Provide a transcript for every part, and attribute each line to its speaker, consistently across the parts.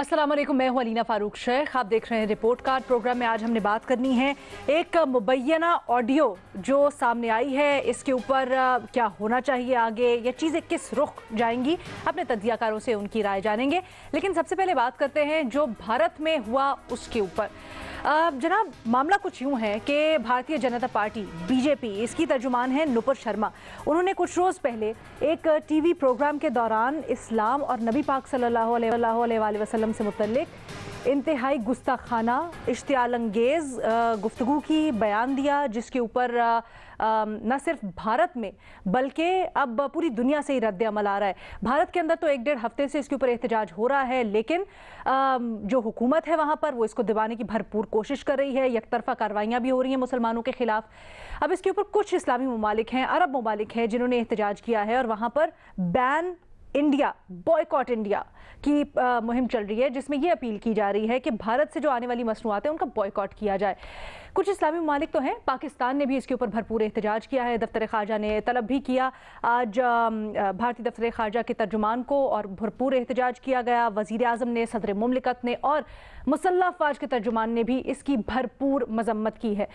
Speaker 1: अस्सलाम वालेकुम, मैं हूं अलीना फारूक शेख। आप देख रहे हैं रिपोर्ट कार्ड प्रोग्राम में। आज हमने बात करनी है एक मुबैना ऑडियो जो सामने आई है, इसके ऊपर क्या होना चाहिए आगे, या चीज़ें किस रुख जाएंगी। अपने तज्जियाकारों से उनकी राय जानेंगे, लेकिन सबसे पहले बात करते हैं जो भारत में हुआ उसके ऊपर। जनाब, मामला कुछ यूँ है कि भारतीय जनता पार्टी बीजेपी, इसकी तर्जुमान है नुपुर शर्मा। उन्होंने कुछ रोज़ पहले एक टीवी प्रोग्राम के दौरान इस्लाम और नबी पाक सल्लल्लाहु अलैहि वसल्लम से मुतल्लिक इंतहाई गुस्ताखाना, इश्तियाल अंगेज़ गुफ्तगू की बयान दिया, जिसके ऊपर न सिर्फ भारत में बल्कि अब पूरी दुनिया से ही रद्द अमल आ रहा है। भारत के अंदर तो एक डेढ़ हफ्ते से इसके ऊपर एहतजाज हो रहा है, लेकिन जो हुकूमत है वहाँ पर वो इसको दबाने की भरपूर कोशिश कर रही है। यकतरफा कार्रवाइयाँ भी हो रही हैं मुसलमानों के खिलाफ। अब इसके ऊपर कुछ इस्लामी ममालिक हैं, अरब ममालिक हैं, जिन्होंने एहतजाज किया है और वहाँ पर बैन इंडिया, बॉयकॉट इंडिया की मुहिम चल रही है, जिसमें ये अपील की जा रही है कि भारत से जो आने वाली मसनूआत हैं उनका बॉयकॉट किया जाए। कुछ इस्लामी ममालिक तो हैं, पाकिस्तान ने भी इसके ऊपर भरपूर एहतजाज किया है, दफ्तर ख़ारजा ने तलब भी किया। आज भारतीय दफ्तर ख़ारजा के तर्जुमान को और भरपूर एहतजाज किया गया। वज़ीर आज़म ने, सदर मुमलिकत ने और मुसल्लह अफ़वाज के तर्जुमान ने भी इसकी भरपूर मजम्मत की है।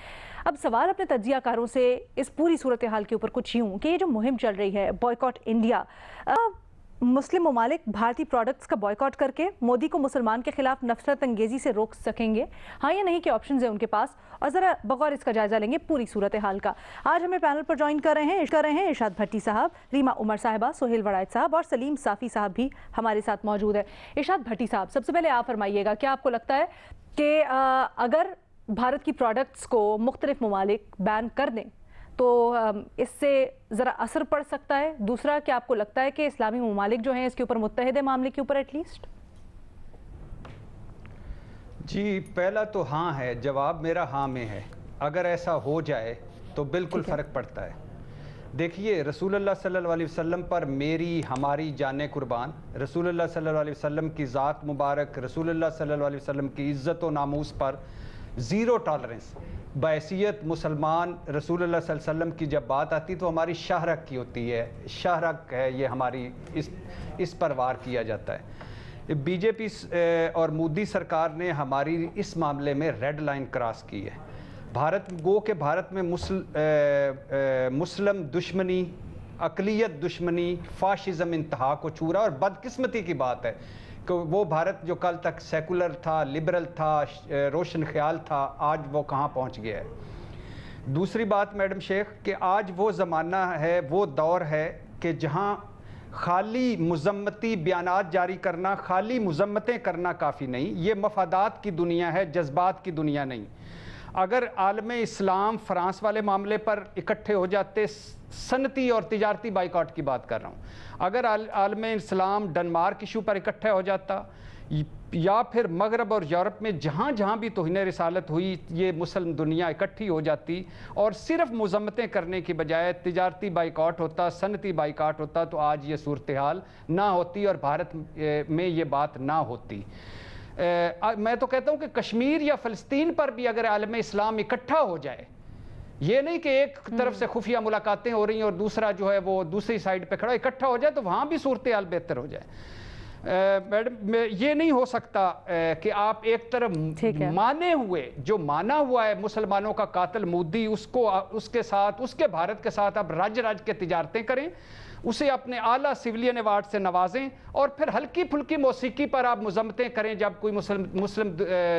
Speaker 1: अब सवाल अपने तज्जियाकारों से इस पूरी सूरत हाल के ऊपर कुछ यूँ कि ये जो मुहिम चल रही है बॉयकॉट इंडिया, मुस्लिम ममालिक भारतीय प्रोडक्ट्स का बॉयकॉट करके मोदी को मुसलमान के खिलाफ नफरत अंगेजी से रोक सकेंगे, हाँ या नहीं के ऑप्शंस हैं उनके पास। और ज़रा बगौर इसका जायजा लेंगे पूरी सूरत हाल का। आज हमें पैनल पर ज्वाइन कर रहे हैं इरशाद भट्टी साहब, रीमा उमर साहिबा, सोहेल वड़ाइच साहब और सलीम साफ़ी साहब भी हमारे साथ मौजूद है। इरशाद भट्टी साहब, सबसे पहले आप फरमाइएगा, क्या आपको लगता है कि अगर भारत की प्रोडक्ट्स को मुख्तलिफ ममालिक बैन कर दें तो इससे ज़रा असर पड़ सकता है? दूसरा, क्या आपको लगता है कि इस्लामी ममालिक जो हैं इसके ऊपर मुत्तहिद है मामले के ऊपर एटलीस्ट?
Speaker 2: जी, पहला तो हाँ है, जवाब मेरा हाँ में है। अगर ऐसा हो जाए तो बिल्कुल फ़र्क पड़ता है। देखिए, रसूलुल्लाह सल्लल्लाहु अलैहि वसल्लम पर मेरी हमारी जाने कुर्बान, रसूलुल्लाह सल्लल्लाहु अलैहि वसल्लम की ज़ात मुबारक, रसूलुल्लाह सल्लल्लाहु अलैहि वसल्लम की इज़्ज़त व नामूस पर ज़ीरो टॉलरेंस। बैसियत मुसलमान रसूलुल्लाह सल्लल्लाहु अलैहि वसल्लम की जब बात आती तो हमारी शाहरग की होती है, शाहरग है ये हमारी, इस पर वार किया जाता है। बीजेपी और मोदी सरकार ने हमारी इस मामले में रेड लाइन क्रॉस की है। भारत में मुस्लिम दुश्मनी, अक़लियत दुश्मनी, फाशिज़म इंतहा को छू रहा। और बदकिस्मती की बात है कि वो भारत जो कल तक सेकुलर था, लिबरल था, रोशन ख्याल था, आज वो कहाँ पहुँच गया है। दूसरी बात मैडम शेख, कि आज वो ज़माना है, वो दौर है कि जहाँ खाली मज़म्मती बयानात जारी करना, खाली मज़म्मतें करना काफ़ी नहीं। ये मफादात की दुनिया है, जज्बात की दुनिया नहीं। अगर आलम इस्लाम फ्रांस वाले मामले पर इकट्ठे हो जाते, सनती और तिजारती बाइकआउट की बात कर रहा हूँ, अगर आलम इस्लाम डेनमार्क इशू पर इकट्ठा हो जाता, या फिर मगरब और यूरोप में जहाँ जहाँ भी तौहीन रिसालत हुई, ये मुस्लिम दुनिया इकट्ठी हो जाती और सिर्फ मज़म्मतें करने की बजाय तिजारती बाइकआउट होता, सनती बाइकआउट होता, तो आज ये सूरत हाल ना होती और भारत में ये बात ना होती। मैं तो कहता हूँ कि कश्मीर या फ़लस्तीन पर भी अगर आलम इस्लाम इकट्ठा हो जाए, ये नहीं कि एक तरफ से खुफिया मुलाकातें हो रही हैं और दूसरा जो है वो दूसरी साइड पे खड़ा, इकट्ठा हो जाए तो वहाँ भी सूरत हाल बेहतर हो जाए। मैडम, ये नहीं हो सकता कि आप एक तरफ माने हुए, जो माना हुआ है मुसलमानों का कातिल मोदी, उसको उसके साथ, उसके भारत के साथ आप राज्य के तिजारतें करें, उसे अपने आला सिविलियन अवार्ड से नवाजें और फिर हल्की फुल्की मौसीकी पर आप मज़म्मतें करें जब कोई मुस्लिम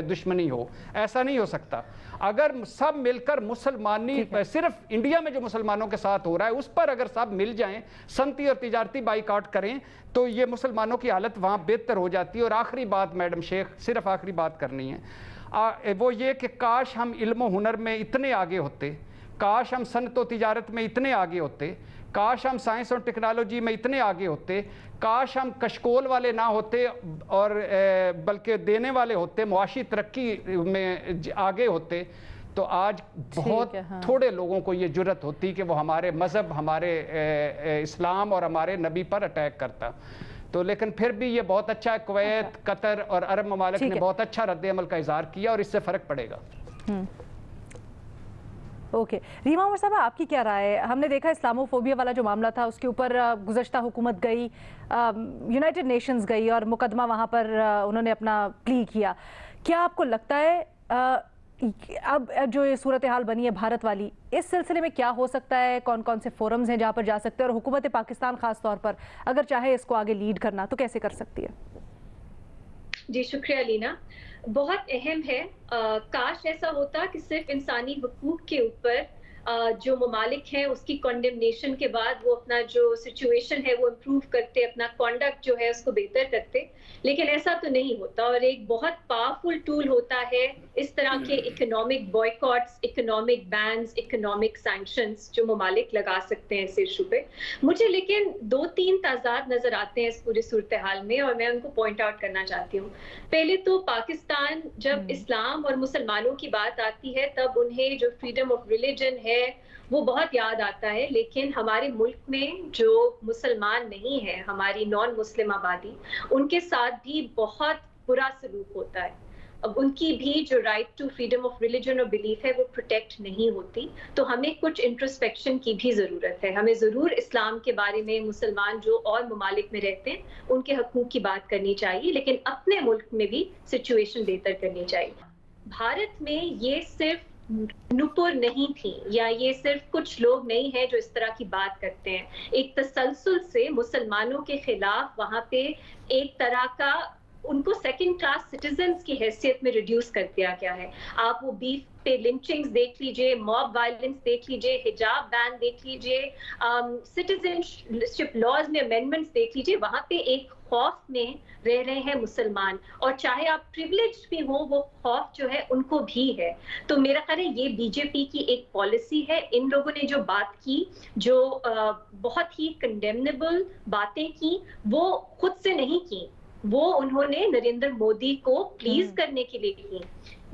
Speaker 2: दुश्मनी हो। ऐसा नहीं हो सकता। अगर सब मिलकर मुसलमानी, सिर्फ इंडिया में जो मुसलमानों के साथ हो रहा है उस पर अगर सब मिल जाएं, सनती और तिजारती बाइकआउट करें, तो ये मुसलमानों की हालत वहाँ बेहतर हो जाती है। और आखिरी बात मैडम शेख, सिर्फ आखिरी बात करनी है, वो ये कि काश हम इल्म हुनर में इतने आगे होते, काश हम सनत व तिजारत में इतने आगे होते, काश हम साइंस और टेक्नोलॉजी में इतने आगे होते, काश हम कशकोल वाले ना होते और बल्कि देने वाले होते, मुआशी तरक्की में आगे होते, तो आज बहुत थोड़े लोगों को ये जुर्रत होती कि वो हमारे मज़हब, हमारे इस्लाम और हमारे नबी पर अटैक करता। तो लेकिन फिर भी ये बहुत अच्छा है, कुवैत, कतर और अरब ममालिक ने बहुत अच्छा रद्द अमल का इज़हार किया और इससे फ़र्क पड़ेगा।
Speaker 1: ओके रीमा उमर साहब, आपकी क्या राय है? हमने देखा इस्लामोफोबिया वाला जो मामला था उसके ऊपर गुज़श्ता हुकूमत गई, यूनाइटेड नेशंस गई और मुकदमा वहाँ पर उन्होंने अपना प्ली किया। क्या आपको लगता है अब जो ये सूरत हाल बनी है भारत वाली, इस सिलसिले में क्या हो सकता है? कौन कौन से फोरम्स हैं जहाँ पर जा सकते हैं, और हुकूमत पाकिस्तान खास तौर पर अगर चाहे इसको आगे लीड करना तो कैसे कर सकती है?
Speaker 3: जी शुक्रिया लीना, बहुत अहम है। काश ऐसा होता कि सिर्फ इंसानी हुकूक के ऊपर जो ममालिक हैं उसकी कंडेमनेशन के बाद वो अपना जो सिचुएशन है वो इम्प्रूव करते, अपना कॉन्डक्ट जो है उसको बेहतर करते, लेकिन ऐसा तो नहीं होता। और एक बहुत पावरफुल टूल होता है इस तरह के economic boycotts, economic bans, economic sanctions जो ममालिक लगा सकते हैं इस इशू पे। मुझे लेकिन 2-3 ताज़ाद नजर आते हैं इस पूरी सूरत हाल में, और मैं उनको पॉइंट आउट करना चाहती हूँ। पहले तो पाकिस्तान, जब इस्लाम और मुसलमानों की बात आती है तब उन्हें जो फ्रीडम ऑफ रिलीजन है वो बहुत याद आता है, लेकिन हमारे मुल्क में जो मुसलमान नहीं है, हमारी नॉन मुस्लिम आबादी, उनके साथ भी बहुत बुरा सलूक होता है। अब उनकी भी जो right to freedom of religion और बिलीफ है वो प्रोटेक्ट नहीं होती। तो हमें कुछ इंट्रोस्पेक्शन की भी ज़रूरत है। हमें ज़रूर इस्लाम के बारे में, मुसलमान जो और ममालिक में रहते हैं उनके हकूक़ की बात करनी चाहिए, लेकिन अपने मुल्क में भी सिचुएशन बेहतर करनी चाहिए। भारत में ये सिर्फ नुपुर नहीं थी, या ये सिर्फ कुछ लोग नहीं है जो इस तरह की बात करते हैं। एक तसलसल से मुसलमानों के खिलाफ वहां पे एक तरह का उनको सेकंड क्लास सिटीजन्स की हैसियत में रिड्यूस कर दिया गया है। आप वो बीफ पे लिंचिंग्स देख लीजिए, मॉब वायलेंस देख लीजिए, हिजाब बैन देख लीजिए, सिटीजनशिप लॉज में अमेंडमेंट्स देख लीजिए, वहां पे एक खौफ में रह रहे हैं मुसलमान, और चाहे आप प्रिविलेज्ड भी हो वो खौफ जो है उनको भी है। तो मेरा ख्याल है ये बीजेपी की एक पॉलिसी है। इन लोगों ने जो बात की, जो बहुत ही कंडेमनेबल बातें की, वो खुद से नहीं की, वो उन्होंने नरेंद्र मोदी को प्लीज करने के लिए की।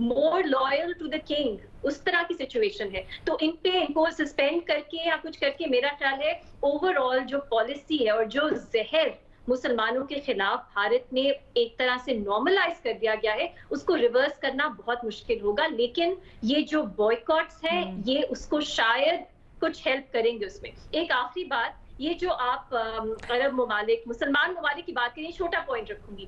Speaker 3: More loyal to the king, उस तरह की सिचुएशन है। तो इन पे इनको सस्पेंड करके या कुछ करके मेरा ख्याल है ओवरऑल जो पॉलिसी है और जो जहर मुसलमानों के खिलाफ भारत में एक तरह से नॉर्मलाइज कर दिया गया है, उसको रिवर्स करना बहुत मुश्किल होगा। लेकिन ये जो बॉयकॉट्स है ये उसको शायद कुछ हेल्प करेंगे उसमें। एक आखिरी बात, ये जो आप अरब ममालिक, मुसलमान ममालिक की बात करें, छोटा पॉइंट रखूंगी।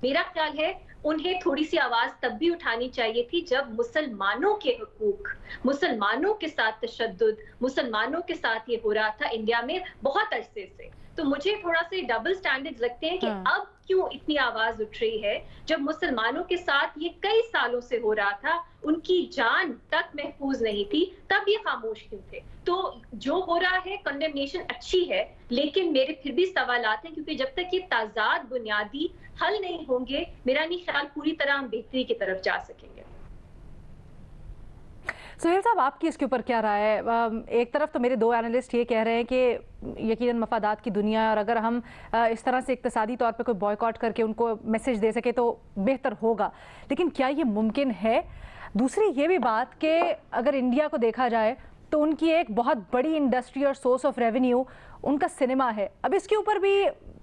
Speaker 3: मेरा ख्याल है उन्हें थोड़ी सी आवाज तब भी उठानी चाहिए थी जब मुसलमानों के हुकूक, मुसलमानों के साथ तशद्दुद, मुसलमानों के साथ ये हो रहा था इंडिया में बहुत अरसे से। तो मुझे थोड़ा से डबल स्टैंडर्ड्स लगते हैं कि अब क्यों इतनी आवाज उठ रही है जब मुसलमानों के साथ ये कई सालों से हो रहा था, उनकी जान तक महफूज नहीं थी, तब ये खामोश क्यों थे? तो जो हो रहा है कंडेमनेशन अच्छी है, लेकिन मेरे फिर भी सवालात हैं, क्योंकि जब तक ये ताजाद बुनियादी हल नहीं होंगे, मेरा नहीं ख्याल पूरी तरह हम बेहतरी की तरफ जा सकेंगे।
Speaker 1: सुहेल साहब, आपकी इसके ऊपर क्या राय है? एक तरफ तो मेरे दो एनालिस्ट ये कह रहे हैं कि यकीनन मफादात की दुनिया है और अगर हम इस तरह से इक्तिसादी तौर पे कोई बॉयकॉट करके उनको मैसेज दे सके तो बेहतर होगा, लेकिन क्या ये मुमकिन है? दूसरी ये भी बात कि अगर इंडिया को देखा जाए तो उनकी एक बहुत बड़ी इंडस्ट्री और सोर्स ऑफ रेवेन्यू उनका सिनेमा है। अब इसके ऊपर भी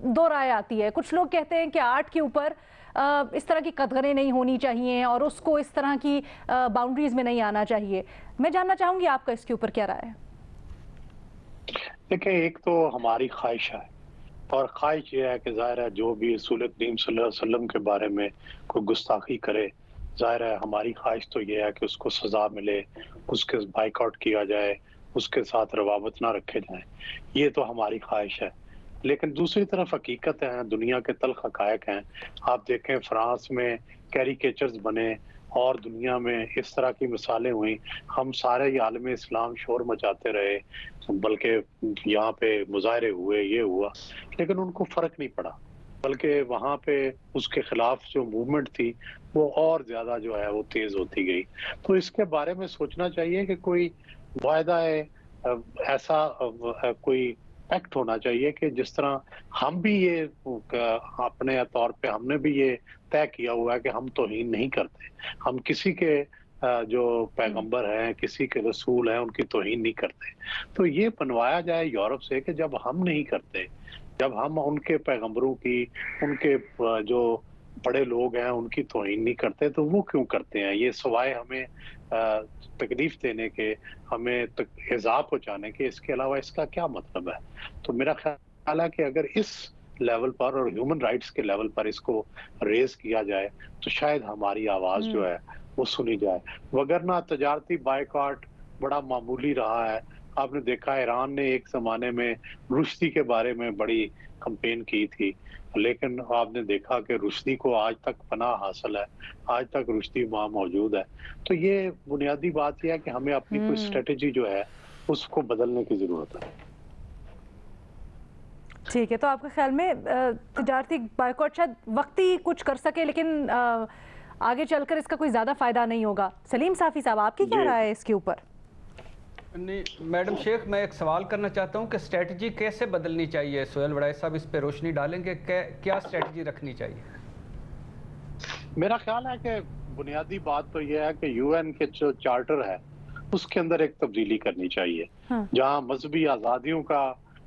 Speaker 1: दो राय आती है। कुछ लोग कहते हैं कि आर्ट के ऊपर इस तरह की कदगरें नहीं होनी चाहिए और उसको इस तरह की बाउंड्रीज में नहीं आना चाहिए। मैं जानना चाहूंगी आपका इसके ऊपर क्या राय है?
Speaker 4: देखिए, एक तो हमारी ख्वाहिश है, और ख्वाहिश ये है कि ज़ाहिर है जो भी रसूल करीम सल्लल्लाहु अलैहि वसल्लम के बारे में कोई गुस्ताखी करे, ज़ाहिर है हमारी ख्वाहिश तो ये है कि उसको सज़ा मिले, उसके बाइकआउट किया जाए, उसके साथ रवाबत ना रखे जाएं। ये तो हमारी ख्वाहिश है। लेकिन दूसरी तरफ हकीकत है, दुनिया के तल्ख हक़ाइक़ हैं। आप देखें फ्रांस में कैरिकेचर्स बने और दुनिया में इस तरह की मिसालें हुई। हम सारे ही आलम इस्लाम शोर मचाते रहे, बल्कि यहाँ पे मुजाहरे हुए, ये हुआ, लेकिन उनको फ़र्क नहीं पड़ा, बल्कि वहाँ पे उसके खिलाफ जो मूवमेंट थी वो और ज़्यादा जो है वो तेज़ होती गई। तो इसके बारे में सोचना चाहिए कि कोई वायदा है, ऐसा कोई एक्ट होना चाहिए कि जिस तरह हम भी ये अपने तौर पे हमने भी ये तय किया हुआ है कि हम तौहीन नहीं करते, हम किसी के जो पैगंबर हैं, किसी के रसूल हैं, उनकी तौहीन नहीं करते। तो ये बनवाया जाए यूरोप से कि जब हम नहीं करते, जब हम उनके पैगंबरों की, उनके जो बड़े लोग हैं उनकी तौहीन नहीं करते, तो वो क्यों करते हैं? ये सवाए हमें तकलीफ देने के, हमें इज़ा पहुंचाने के, इसके अलावा इसका क्या मतलब है? तो मेरा ख्याल है कि अगर इस लेवल पर और ह्यूमन राइट्स के लेवल पर इसको रेज किया जाए तो शायद हमारी आवाज़ जो है वो सुनी जाए, वगरना तजारती बायकॉट बड़ा मामूली रहा है। आपने देखा ईरान ने एक ज़माने में रुश्दी के बारे में बड़ी कंपेन की थी, लेकिन आपने देखा कि रुश्दी को आज तक पनाह हासिल है, आज तक रुश्दी वहाँ मौजूद है। तो ये बुनियादी बात यह है कि हमें अपनी कोई स्ट्रेटेजी जो है उसको बदलने की ज़रूरत है।
Speaker 1: ठीक है, तो आपके ख्याल में तजारती बायकॉट शायद वक्ती कुछ कर सके, लेकिन आगे चलकर इसका कोई ज़्यादा फ़ायदा नहीं होगा। सलीम साफ़ी साहब, आपकी क्या राय है इसके ऊपर?
Speaker 2: नहीं मैडम शेख, मैं एक सवाल करना चाहता हूँ कि स्ट्रेटजी कैसे बदलनी चाहिए? सोहेल वड़ाई साहब इस पे रोशनी डालेंगे, क्या स्ट्रेटजी रखनी चाहिए?
Speaker 4: मेरा ख्याल है कि बुनियादी बात तो यह है कि यूएन के जो चार्टर है उसके अंदर एक तब्दीली करनी चाहिए। जहाँ मजहबी आज़ादियों का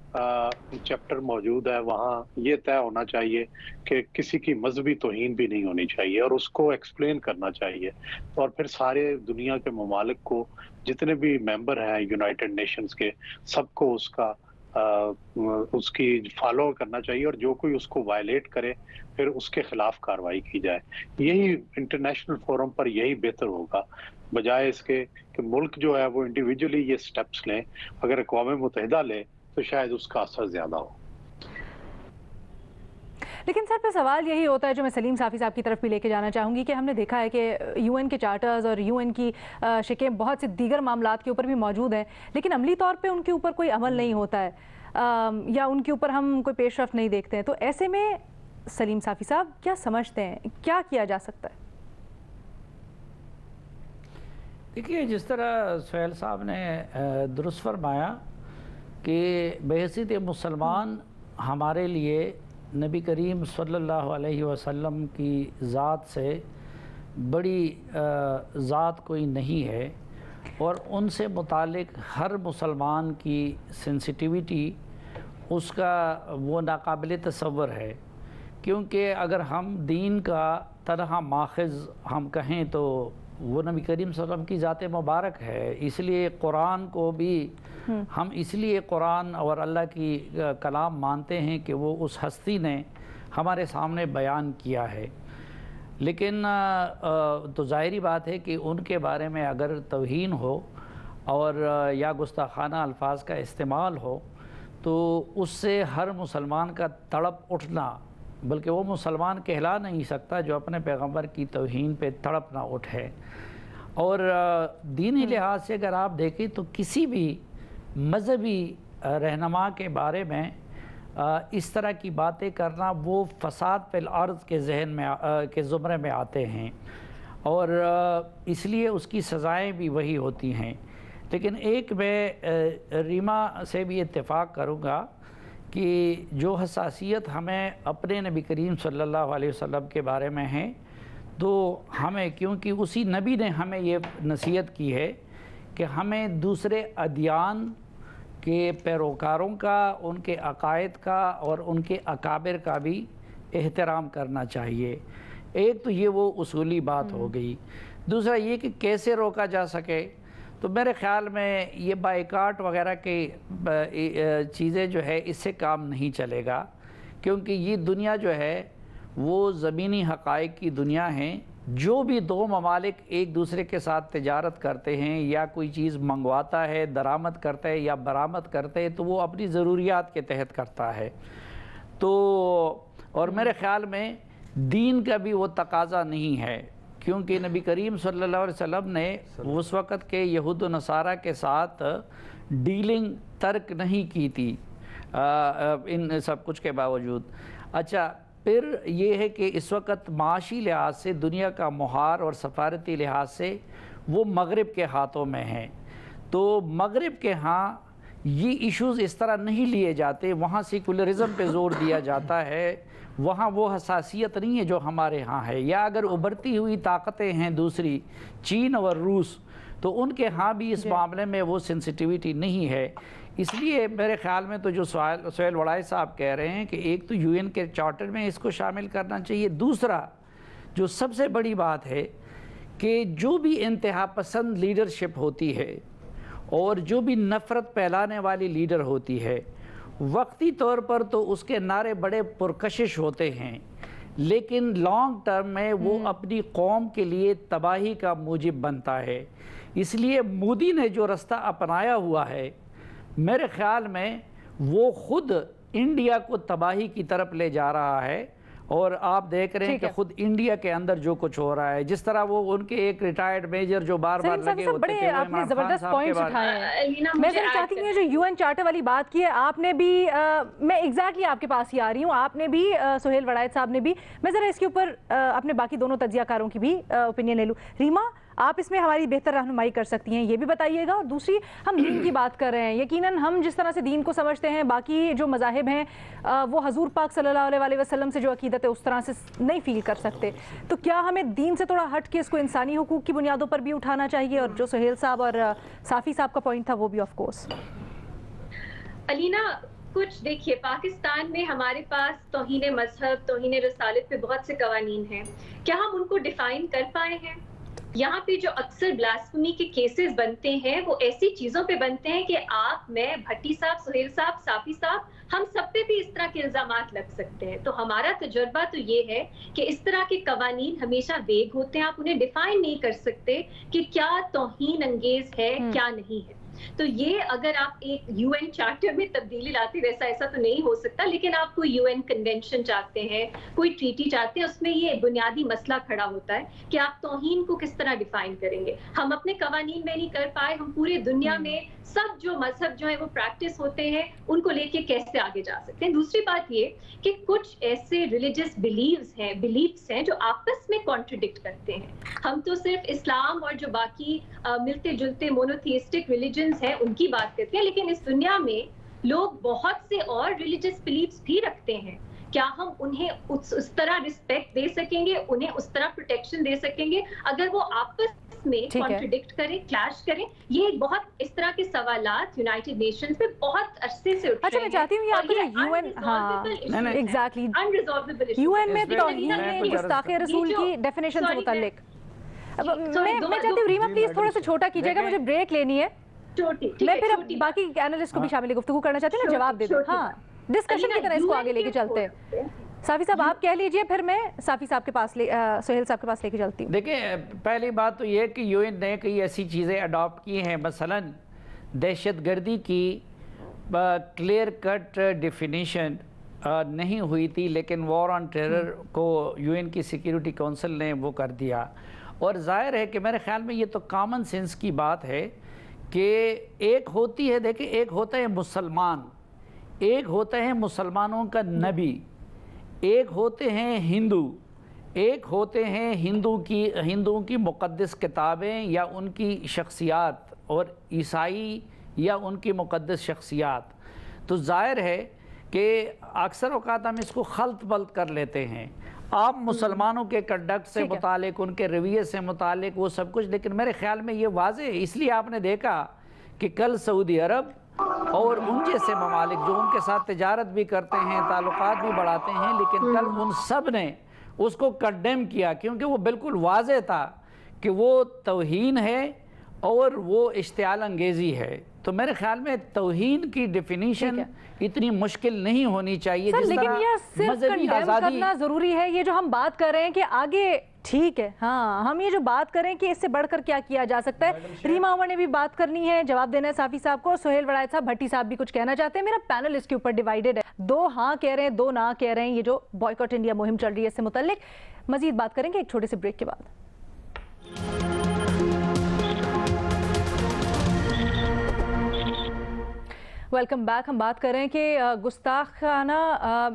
Speaker 4: चैप्टर मौजूद है, वहाँ ये तय होना चाहिए कि किसी की मजहबी तौहीन भी नहीं होनी चाहिए और उसको एक्सप्लेन करना चाहिए, और फिर सारे दुनिया के ममालिक को, जितने भी मेंबर हैं यूनाइटेड नेशंस के, सबको उसकी फॉलो करना चाहिए, और जो कोई उसको वायलेट करे फिर उसके खिलाफ कार्रवाई की जाए। यही इंटरनेशनल फोरम पर यही बेहतर होगा, बजाय इसके कि मुल्क जो है वो इंडिविजुअली ये स्टेप्स लें। अगर अक़वाम मुत्तहिदा ले तो शायद उसका असर ज्यादा हो।
Speaker 1: लेकिन सर पे सवाल यही होता है, जो मैं सलीम साफ़ी साहब की तरफ भी लेके जाना चाहूँगी, कि हमने देखा है कि यूएन के चार्टर्स और यूएन की शिकें बहुत से दीगर मामलात के ऊपर भी मौजूद हैं, लेकिन अमली तौर पे उनके ऊपर कोई अमल नहीं होता है, या उनके ऊपर हम कोई पेशरफ्त नहीं देखते हैं। तो ऐसे में सलीम साफ़ी साहब क्या समझते हैं, क्या किया जा सकता है?
Speaker 5: देखिए, जिस तरह सोहेल साहब ने दुरुस्त फरमाया कि बहैसियत मुसलमान हमारे लिए नबी करीम सल्लल्लाहु अलैहि वसल्लम की ज़ात से बड़ी ज़ात कोई नहीं है, और उनसे मुतालिक हर मुसलमान की सेंसिटिविटी उसका वो नाकाबिल तसव्वुर है। क्योंकि अगर हम दीन का तनहा माखज़ हम कहें तो वो नबी करीम सल्लल्लाहु अलैहि वसल्लम की ज़ात मुबारक है। इसलिए कुरान को भी हम इसलिए कुरान और अल्लाह की कलाम मानते हैं कि वो उस हस्ती ने हमारे सामने बयान किया है। लेकिन तो ज़ाहिरी बात है कि उनके बारे में अगर तौहीन हो और या गुस्ताखाना अल्फाज का इस्तेमाल हो तो उससे हर मुसलमान का तड़प उठना, बल्कि वो मुसलमान कहला नहीं सकता जो अपने पैगंबर की तौहीन पे तड़प ना उठे। और दीनी लिहाज से अगर आप देखें तो किसी भी मजहबी रहनुमा के बारे में इस तरह की बातें करना वो फसाद फिल अर्ज़ के जहन में के ज़ुमरे में आते हैं, और इसलिए उसकी सज़ाएँ भी वही होती हैं। लेकिन एक मैं रीमा से भी इत्तेफ़ाक करूँगा कि जो हसासियत हमें अपने नबी करीम सल्लल्लाहु अलैहि वसल्लम के बारे में है, तो हमें, क्योंकि उसी नबी ने हमें ये नसीहत की है कि हमें दूसरे अदियान के पैरोकारों का, उनके अकायद का और उनके अकाबिर का भी एहतराम करना चाहिए। एक तो ये वो उसूली बात हो गई। दूसरा ये कि कैसे रोका जा सके, तो मेरे ख़्याल में ये बाइकाट वगैरह की चीज़ें जो है इससे काम नहीं चलेगा, क्योंकि ये दुनिया जो है वो ज़मीनी हक़ाइक़ की दुनिया है। जो भी दो ममालिक एक दूसरे के साथ तिजारत करते हैं या कोई चीज़ मंगवाता है, दरामद करता है या बरामद करते हैं, तो वो अपनी ज़रूरियात के तहत करता है। तो और मेरे ख़्याल में दीन का भी वो तकाज़ा नहीं है, क्योंकि नबी करीम सल्लल्लाहु अलैहि वसल्लम ने उस वक़्त के यहूद व नसारा के साथ डीलिंग तर्क नहीं की थी इन सब कुछ के बावजूद। अच्छा, फिर ये है कि इस वक्त माशी लिहाज से दुनिया का मुहार और सफारती लिहाज से वो मगरिब के हाथों में हैं। तो मगरिब के यहाँ ये इश्यूज़ इस तरह नहीं लिए जाते, वहाँ सेकुलरिज़म पे ज़ोर दिया जाता है, वहाँ वो हसासियत नहीं है जो हमारे यहाँ है। या अगर उभरती हुई ताकतें हैं दूसरी, चीन और रूस, तो उनके यहाँ भी इस मामले में वो सेंसिटिविटी नहीं है। इसलिए मेरे ख़्याल में तो जो सोहेल वड़ाई साहब कह रहे हैं कि एक तो यूएन के चार्टर में इसको शामिल करना चाहिए, दूसरा जो सबसे बड़ी बात है कि जो भी इंतहा पसंद लीडरशिप होती है और जो भी नफ़रत फैलाने वाली लीडर होती है, वक्ती तौर पर तो उसके नारे बड़े पुरकशिश होते हैं, लेकिन लॉन्ग टर्म में वो अपनी कौम के लिए तबाही का मूजिब बनता है। इसलिए मोदी ने जो रास्ता अपनाया हुआ है, मेरे ख्याल में वो खुद इंडिया को तबाही की तरफ ले जा रहा है। और आप देख रहे हैं कि खुद इंडिया के अंदर जो कुछ हो रहा है, जिस तरह वो उनके एक रिटायर्ड मेजर जो बार बार लगे होते थे,
Speaker 1: आपने जबरदस्त पॉइंट्स उठाए हैं। मैं जरा चाहती हूँ जो यूएन चार्टर वाली बात की है, आपने भी मैं एग्जैक्टली आपके पास ही आ रही हूँ, आपने भी सुहेल वड़ायत साहब ने भी, मैं जरा इसके ऊपर अपने बाकी दोनों तज्जियाकारों की भी ओपिनियन ले लूँ। रीमा, आप इसमें हमारी बेहतर रहनुमाई कर सकती हैं, ये भी बताइएगा। और दूसरी, हम दीन की बात कर रहे हैं, यकीनन हम जिस तरह से दीन को समझते हैं, बाकी जो मज़ाहिब हैं वो हजूर पाक सल्लल्लाहु अलैहि वसल्लम से जो अकीदत है उस तरह से नहीं फील कर सकते। तो क्या हमें दीन से थोड़ा हट के इसको इंसानी हुकूक की बुनियादों पर भी उठाना चाहिए? और जो सुहेल साहब और साफ़ी साहब का पॉइंट था वो भी ऑफ कोर्स।
Speaker 3: अलीना, कुछ देखिए, पाकिस्तान में हमारे पास तौहीन मजहब, तौहीन रसालत पे बहुत से कवानीन हैं, क्या हम उनको डिफाइन कर पाए हैं? यहाँ पे जो अक्सर ब्लास्फेमी के केसेस बनते हैं वो ऐसी चीजों पे बनते हैं कि आप, मैं, भट्टी साहब, सुहेल साहब, साफी साहब, हम सब पे भी इस तरह के इल्जामात लग सकते हैं। तो हमारा तजुर्बा तो ये है कि इस तरह के कवानीन हमेशा वेग होते हैं, आप उन्हें डिफाइन नहीं कर सकते कि क्या तौहीन अंगेज है, क्या नहीं है। तो ये अगर आप एक यूएन चार्टर में तब्दीली लाते, वैसा ऐसा तो नहीं हो सकता, लेकिन आप कोई यूएन कन्वेंशन चाहते हैं, कोई ट्रीटी चाहते हैं, उसमें ये बुनियादी मसला खड़ा होता है कि आप तौहीन को किस तरह डिफाइन करेंगे। हम अपने कवानीन में नहीं कर पाए, हम पूरे दुनिया में सब जो मजहब जो है वो प्रैक्टिस होते हैं उनको लेके कैसे आगे जा सकते हैं। दूसरी बात ये कि कुछ ऐसे रिलीजियस बिलीव्स हैं जो आपस में कॉन्ट्रडिक्ट करते हैं। हम तो सिर्फ इस्लाम और जो बाकी मिलते जुलते मोनोथीस्टिक रिलीजन्स हैं उनकी बात करते हैं, लेकिन इस दुनिया में लोग बहुत से और रिलीजियस बिलीव्स भी रखते हैं। क्या हम उन्हें उस तरह रिस्पेक्ट दे सकेंगे, उन्हें उस तरह प्रोटेक्शन दे सकेंगे अगर वो आपस में कॉन्ट्रडिक्ट करें, क्लैश करें? ये बहुत इस तरह के सवालात यूनाइटेड नेशंस में बहुत अरसे से उठ रहे हैं।
Speaker 1: अच्छा, मैं चाहती हूँ आपको यूएन, एग्जैक्टली यूएन में तौहीन में गुस्ताखे रसूल की डेफिनेशन से मुताल्लिक मैं चाहती हूँ, रीमा प्लीज थोड़ा सा छोटा कीजिएगा, मुझे ब्रेक लेनी है। मैं फिर बाकी एनालिस्ट को भी शामिल गुफ्तगू करना चाहती हूँ ना, जवाब दे दो। हाँ, डिस्कशन की तरह इसको आगे लेके चलते हैं। साफी साहब आप कह लीजिए, फिर मैं साफी साहब के पास सुहेल साहब के पास लेके चलती हूँ।
Speaker 5: देखिए, पहली बात तो ये है कि यूएन ने कई ऐसी चीज़ें अडॉप्ट की हैं, मसलन दहशतगर्दी की क्लियर कट डिफिनीशन नहीं हुई थी, लेकिन वॉर ऑन टेरर को यूएन की सिक्योरिटी काउंसिल ने वो कर दिया। और ज़ाहिर है कि मेरे ख्याल में ये तो कॉमन सेंस की बात है कि एक होती है, देखिए, एक होता है मुसलमान, एक होता है मुसलमानों का नबी, एक होते हैं हिंदू, एक होते हैं हिंदुओं की मुक़द्दस किताबें या उनकी शख्सियात, और ईसाई या उनकी मुक़द्दस शख्सियात। तो ज़ाहिर है कि अक्सर औक़ात हम इसको खल्त बल्त कर लेते हैं। आप मुसलमानों के कंडक्ट से मुतालिक, उनके रवैये से मुतालिक वो सब कुछ, लेकिन मेरे ख्याल में ये वाज़े है। इसलिए आपने देखा कि कल सऊदी अरब और उन जैसे ममालिक जो उनके साथ तिजारत भी करते हैं, ताल्लुकात भी बढ़ाते हैं, लेकिन कल उन सब ने उसको कंडेम किया, क्योंकि वो बिल्कुल वाज़े था कि वो तौहीन है और वो इश्तियाल अंगेज़ी है। तो मेरे ख्याल में तौहीन की डिफिनीशन इतनी मुश्किल नहीं होनी चाहिए।
Speaker 1: लेकिन ये सिर्फ कंडेम करना ज़रूरी है? ये जो हम बात कर रहे हैं कि आगे ठीक है, हाँ, हम ये जो बात करें कि इससे बढ़कर क्या किया जा सकता है। रीमा अमर ने भी बात करनी है, जवाब देना है साफी साहब को, और सुहेल वड़ायत साहब, भट्टी साहब भी कुछ कहना चाहते हैं। मेरा पैनल इसके ऊपर डिवाइडेड है, दो हाँ कह रहे हैं, दो ना कह रहे हैं। ये जो बॉयकॉट इंडिया मुहिम चल रही है इससे मुताल्लिक मजीद बात करेंगे एक छोटे से ब्रेक के बाद। Welcome back. हम बात कर रहे हैं कि गुस्ताखाना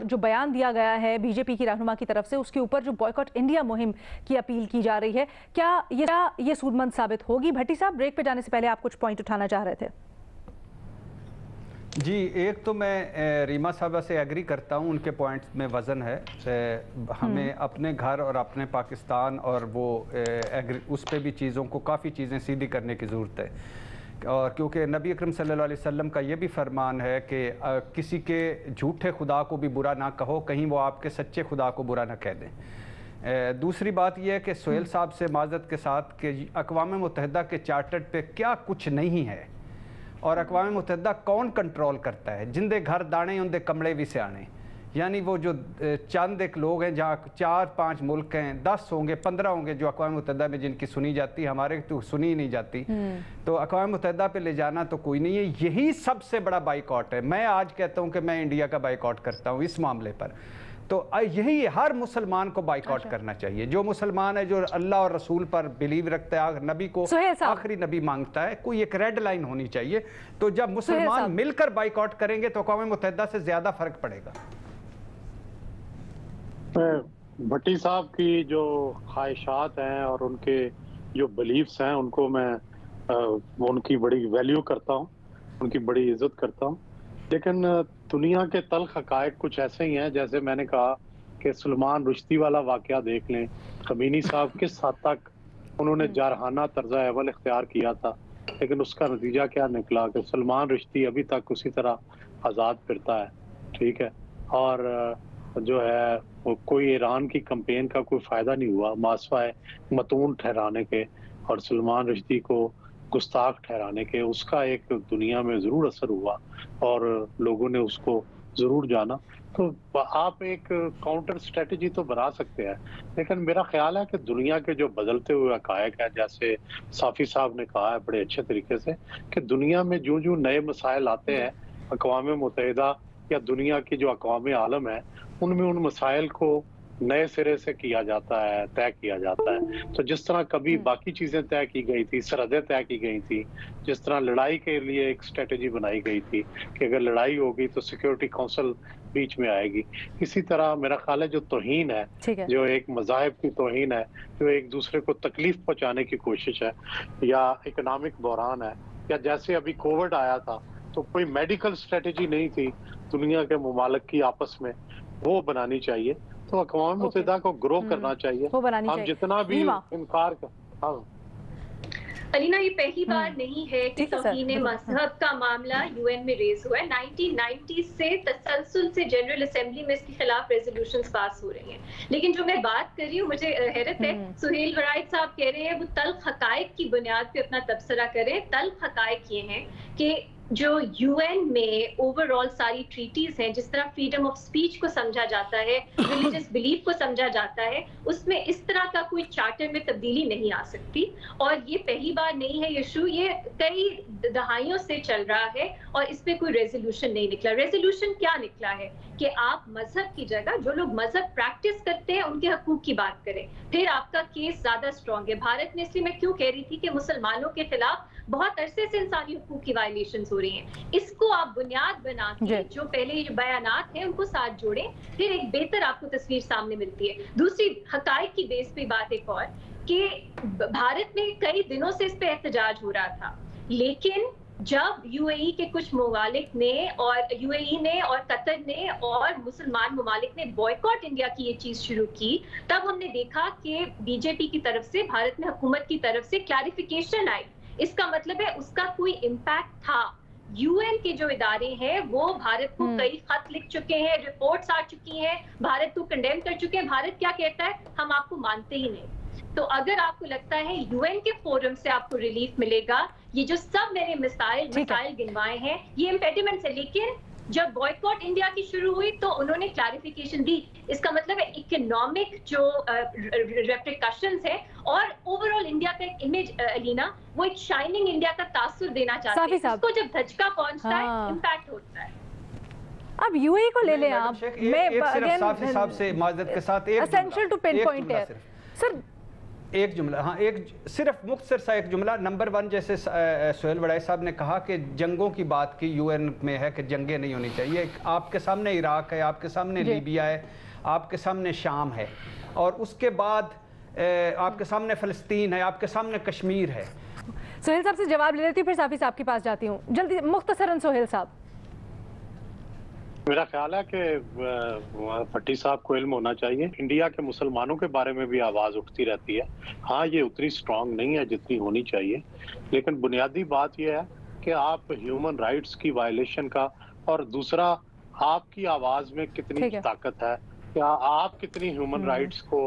Speaker 1: जो बयान दिया गया है बीजेपी की रहनुमा की तरफ से, उसके ऊपर जो बॉयकॉट इंडिया मुहिम की अपील की जा रही है, क्या ये सूदमंद साबित होगी? भट्टी साहब, ब्रेक पे जाने से पहले आप कुछ पॉइंट उठाना चाह रहे थे।
Speaker 2: जी, एक तो मैं रीमा साहबा से एग्री करता हूँ, उनके पॉइंट्स में वज़न है। हमें अपने घर और अपने पाकिस्तान और वो उस पर भी चीज़ों को, काफ़ी चीज़ें सीधी करने की ज़रूरत है। और क्योंकि नबी अकरम सल्लल्लाहु अलैहि वसल्लम का ये भी फरमान है कि किसी के झूठे खुदा को भी बुरा ना कहो, कहीं वो आपके सच्चे खुदा को बुरा ना कह दें। दूसरी बात यह है कि सोहेल साहब से माजरत के साथ कि अक़वाम मुत्तहिदा के चार्टर पे क्या कुछ नहीं है और अक़वाम मुत्तहिदा कौन कंट्रोल करता है। जिंदे घर दाने उनके कमले भी सियाने, यानी वो जो चंद एक लोग हैं जहाँ 4-5 मुल्क हैं, 10 होंगे 15 होंगे जो अक़वाम मुत्तहिदा में जिनकी सुनी जाती है, हमारे तो सुनी ही नहीं जाती। तो अक़वाम मुत्तहिदा पे ले जाना तो कोई नहीं है। यही सबसे बड़ा बाइकआउट है। मैं आज कहता हूँ कि मैं इंडिया का बाइकआउट करता हूँ इस मामले पर। तो यही हर मुसलमान को बाइकआउट करना चाहिए। जो मुसलमान है, जो अल्लाह और रसूल पर बिलीव रखता है, नबी को आखिरी नबी मांगता है, कोई एक रेड लाइन होनी चाहिए। तो जब मुसलमान मिलकर बाइकआउट करेंगे तो अक़वाम मुत्तहिदा से ज्यादा फर्क पड़ेगा।
Speaker 4: भट्टी साहब की जो ख्वाहिशात हैं और उनके जो बिलीव्स हैं उनको मैं उनकी बड़ी वैल्यू करता हूँ, उनकी बड़ी इज्जत करता हूँ। लेकिन दुनिया के तल्ख हक़ाइक़ कुछ ऐसे ही हैं, जैसे मैंने कहा कि सलमान रुश्दी वाला वाक़या देख लें। ख़मीनी साहब किस हद तक उन्होंने जारहाना तर्ज़ अवल इख्तियार किया था, लेकिन उसका नतीजा क्या निकला कि सलमान रुश्दी अभी तक उसी तरह आज़ाद फिरता है, ठीक है। और जो है वो कोई ईरान की कैंपेन का कोई फ़ायदा नहीं हुआ मासवाए मतून ठहराने के और सलमान रुश्दी को गुस्ताख ठहराने के। उसका एक दुनिया में ज़रूर असर हुआ और लोगों ने उसको ज़रूर जाना। तो आप एक काउंटर स्ट्रेटजी तो बना सकते हैं, लेकिन मेरा ख्याल है कि दुनिया के जो बदलते हुए हक़ाइक़ हैं, जैसे साफ़ी साहब ने कहा है बड़े अच्छे तरीके से कि दुनिया में जो जो नए मसाइल आते हैं, अक़वाम मुत्तहिदा या दुनिया की जो अक़वाम आलम है उनमें उन मसाइल को नए सिरे से किया जाता है, तय किया जाता है। तो जिस तरह कभी बाकी चीज़ें तय की गई थी, सरहदें तय की गई थी, जिस तरह लड़ाई के लिए एक स्ट्रेटजी बनाई गई थी कि अगर लड़ाई होगी तो सिक्योरिटी काउंसिल बीच में आएगी, इसी तरह मेरा ख्याल है जो तौहीन है, जो एक मज़ाहिब की तौहीन है, जो एक दूसरे को तकलीफ पहुँचाने की कोशिश है, या इकनॉमिक बहरान है, या जैसे अभी कोविड आया था तो कोई मेडिकल स्ट्रेटजी नहीं थी दुनिया के ममालिक की आपस में, वो बनानी चाहिए। तो अक़वाम मुत्तहिदा को ग्रो करना चाहिए। हम जितना भी इनकार कर, हाँ
Speaker 3: अलीना, ये पहली बार नहीं है कि तौहीन मज़हब का मामला यूएन में रेज हुआ है। 1990 से तसलसल से जनरल असेंबली में इसके खिलाफ रेजोल्यूशंस पास हो रही हैं। लेकिन जो मैं बात कर रही हूँ, मुझे हैरत है, सुहेल वराइद साहब कह रहे हैं वो तल्ख हक़ाइक़ की बुनियाद पे अपना तबसरा करें। तल्ख हक़ाइक़ ये हैं कि जो यूएन में ओवरऑल सारी ट्रीटीज हैं, जिस तरह फ्रीडम ऑफ स्पीच को समझा जाता है, रिलीजियस बिलीफ को समझा जाता है, उसमें इस तरह का कोई चार्टर में तब्दीली नहीं आ सकती। और ये पहली बार नहीं है इशू, ये कई दहाइयों से चल रहा है और इस पे कोई रेजोल्यूशन नहीं निकला। रेजोल्यूशन क्या निकला है कि आप मजहब की जगह जो लोग मजहब प्रैक्टिस करते हैं उनके हकूक की बात करें, फिर आपका केस ज्यादा स्ट्रॉन्ग है। भारत में, इसलिए मैं क्यों कह रही थी कि मुसलमानों के खिलाफ बहुत अरसे से इंसानी हकूक की वायलेशंस हो रही हैं, इसको आप बुनियाद बना के जो पहले बयानात हैं उनको साथ जोड़ें, फिर एक बेहतर आपको तस्वीर सामने मिलती है। दूसरी हक़ाइक़ की बेस पे बात एक और कि भारत में कई दिनों से इस पे एहतजाज हो रहा था, लेकिन जब यूएई के कुछ ममालिक ने और यूएई ने और कतर ने और मुसलमान ममालिक ने बॉयकॉट इंडिया की ये चीज शुरू की, तब हमने देखा कि बीजेपी की तरफ से, भारत में हुकूमत की तरफ से क्लैरिफिकेशन आई। इसका मतलब है उसका कोई इम्पैक्ट था। यूएन के जो इदारे हैं वो भारत को कई खत लिख चुके हैं, रिपोर्ट्स आ चुकी हैं, भारत को कंडेम कर चुके हैं। भारत क्या कहता है, हम आपको मानते ही नहीं। तो अगर आपको लगता है यूएन के फोरम से आपको रिलीफ मिलेगा, ये जो सब मैंने मिसाइल गिनवाए हैं ये इम्पेडिमेंट्स है, लेकिन जब बॉयकॉट इंडिया की शुरू हुई तो उन्होंने क्लैरिफिकेशन दी। इसका मतलब है इकोनॉमिक जो रेप्रिकॉशंस है और ओवरऑल इंडिया का एक इमेज, अलीना, वो एक शाइनिंग इंडिया का तासुर देना चाहते हैं। उसको जब धचका पहुंचता है, इम्पैक्ट होता है।
Speaker 1: अब यूएई को ले लें आप, मैं
Speaker 2: साफ़ी साहब से माजरत के साथ एक
Speaker 1: एसेंशियल टू पिन पॉइंट है सर,
Speaker 2: एक जुमला, हाँ एक सिर्फ मुख्तसर सा एक जुमला। नंबर 1, जैसे सोहेल वड़ाई साहब ने कहा कि जंगों की बात की यूएन में है कि जंगें नहीं होनी चाहिए। आपके सामने इराक है, आपके सामने लीबिया है, आपके सामने शाम है, और उसके बाद आपके सामने फ़लस्तीन है, आपके सामने कश्मीर है।
Speaker 1: सोहेल साहब से जवाब ले लेती हूँ, फिर साफ़ी साहब के पास जाती हूँ जल्दी मुख्तसरन। सोहेल साहब,
Speaker 4: मेरा ख्याल है कि भट्टी साहब को इल्म होना चाहिए, इंडिया के मुसलमानों के बारे में भी आवाज़ उठती रहती है। हाँ, ये उतनी स्ट्रांग नहीं है जितनी होनी चाहिए, लेकिन बुनियादी बात यह है कि आप ह्यूमन राइट्स की वायलेशन का, और दूसरा आपकी आवाज़ में कितनी ताकत है, क्या आप कितनी ह्यूमन राइट्स को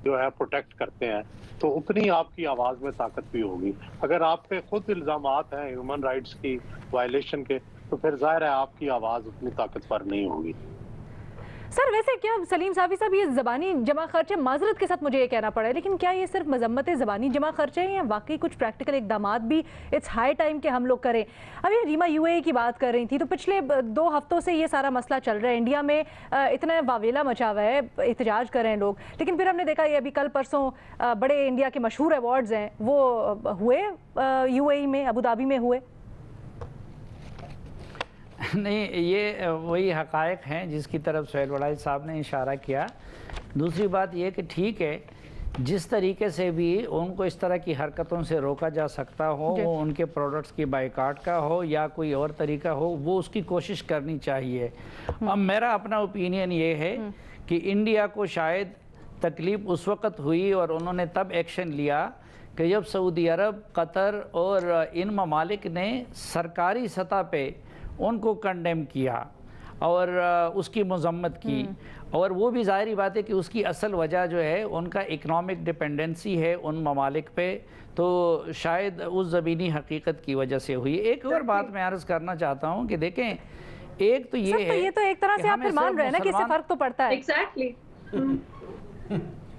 Speaker 4: جو ہے پروٹیکٹ کرتے ہیں تو اتنی آپ کی آواز میں طاقت بھی ہوگی. اگر آپ پہ خود الزامات ہیں ہیومن رائٹس کی وائلیشن کے تو پھر ظاہر ہے آپ کی آواز اتنی طاقتور نہیں ہوگی.
Speaker 1: سر ویسے کیا سلیم صافی صاحب یہ زبانی جمع خرچ ہے، معذرت کے ساتھ مجھے یہ کہنا پڑا ہے، لیکن کیا یہ صرف مذمت زبانی جمع خرچ ہے یا واقعی کچھ پریکٹیکل اقدامات بھی اٹس ہائی ٹائم کہ ہم لوگ کریں؟ ابھی ریما یو اے کی بات کر رہی تھی تو پچھلے 2 ہفتوں سے یہ سارا مسئلہ چل رہا ہے، انڈیا میں اتنا واویلا مچا ہوا ہے، احتجاج کر رہے ہیں لوگ، لیکن پھر ہم نے دیکھا یہ ابھی کل پرسوں بڑے انڈیا کے مشہور ایوارڈز ہیں وہ ہوئے یو اے میں، ابو دھابی میں ہوئے.
Speaker 5: نہیں، یہ وہی حقائق ہیں جس کی طرف سہیل وڑائی صاحب نے اشارہ کیا. دوسری بات یہ کہ ٹھیک ہے جس طریقے سے بھی ان کو اس طرح کی حرکتوں سے روکا جا سکتا ہو، وہ ان کے پروڈکٹس کی بائیکاٹ کا ہو یا کوئی اور طریقہ ہو، وہ اس کی کوشش کرنی چاہیے. اب میرا اپنا اوپینین یہ ہے کہ انڈیا کو شاید تکلیف اس وقت ہوئی اور انہوں نے تب ایکشن لیا کہ جب سعودی عرب، قطر اور ان ممالک نے سرکاری سطح پہ ان کو کنڈیم کیا اور اس کی مذمت کی. اور وہ بھی ظاہری بات ہے کہ اس کی اصل وجہ جو ہے ان کا اکنامک ڈیپینڈنسی ہے ان ممالک پہ، تو شاید اس زمینی حقیقت کی وجہ سے ہوئی. ایک اور بات میں عرض کرنا چاہتا ہوں کہ دیکھیں، ایک تو یہ ہے
Speaker 1: یہ تو ایک طرح سے آپ پھر مان رہے ہیں نا کہ اس سے فرق تو پڑتا ہے.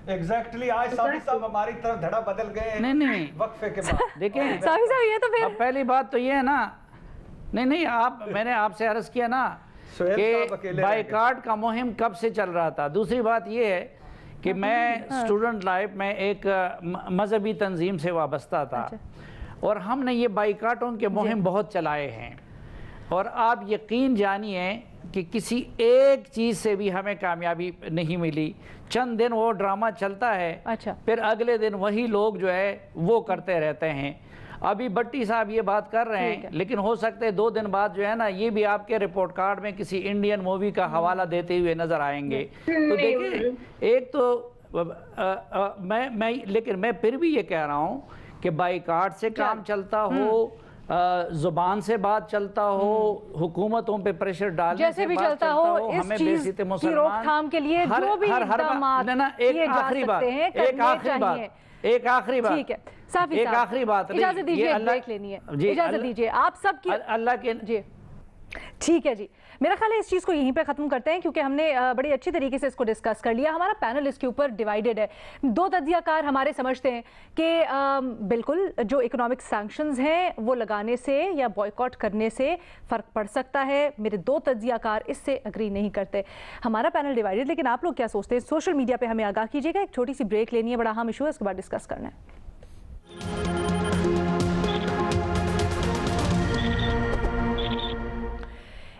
Speaker 2: ایگزیکٹلی آج صافی صاحب ہماری طرف دھڑا بدل گئے.
Speaker 5: نہیں
Speaker 2: وقفے کے بعد
Speaker 5: دیکھیں
Speaker 1: صافی صاحب یہ تو پھر
Speaker 5: پہلی بات تو یہ ہے نا، نہیں میں نے آپ سے عرض کیا نا کہ بائیکاٹ کا مہم کب سے چل رہا تھا. دوسری بات یہ ہے کہ میں اسٹوڈنٹ لائف میں ایک مذہبی تنظیم سے وابستہ تھا اور ہم نے یہ بائیکاٹوں کے مہم بہت چلائے ہیں، اور آپ یقین جانیے کہ کسی ایک چیز سے بھی ہمیں کامیابی نہیں ملی. چند دن وہ ڈرامہ چلتا ہے، پھر اگلے دن وہی لوگ جو ہے وہ کرتے رہتے ہیں. ابھی بٹی صاحب یہ بات کر رہے ہیں، لیکن ہو سکتے 2 دن بعد جو ہے نا یہ بھی آپ کے رپورٹ کارڈ میں کسی انڈین مووی کا حوالہ دیتے ہوئے نظر آئیں گے. تو دیکھیں ایک تو لیکن میں پھر بھی یہ کہہ رہا ہوں کہ بائیکاٹ سے کام چلتا ہو، زبان سے بات چلتا ہو، حکومتوں پہ پریشر ڈالنے سے بات چلتا ہو، ہمیں بیسیت مسلمان
Speaker 1: روک تھام کے لیے جو بھی اقدامات کیے جا سکتے ہیں کرنے چاہیے.
Speaker 5: ایک آخری بات
Speaker 1: ٹھیک ہے صافی
Speaker 5: ایک آخری بات
Speaker 1: اجازت دیجیے بریک لینی ہے، اجازت دیجیے آپ سب کی
Speaker 5: اللہ کے
Speaker 1: جی ٹھیک ہے. جی میرا خیال ہے اس چیز کو یہیں پہ ختم کرتے ہیں کیونکہ ہم نے بڑی اچھی طریقے سے اس کو ڈسکس کر لیا. ہمارا پینل اس کے اوپر ڈیوائیڈڈ ہے. 2 تجزیہ کار ہمارے سمجھتے ہیں کہ بالکل جو اکنامک سینکشنز ہیں وہ لگانے سے یا بوائیکاٹ کرنے سے فرق پڑ سکتا ہے. میرے 2 تجزیہ کار اس سے اگری نہیں کرتے. ہمارا پینل ڈیوائیڈڈ، لیکن آپ لوگ کیا سوچتے ہیں؟ سوشل میڈیا پہ ہمیں آگاہ کیجیے گا. ایک چھوٹی سی بریک لینی ہے، بڑا اہم ایشو ہے، اس کے بعد ڈسکس کرنا ہے.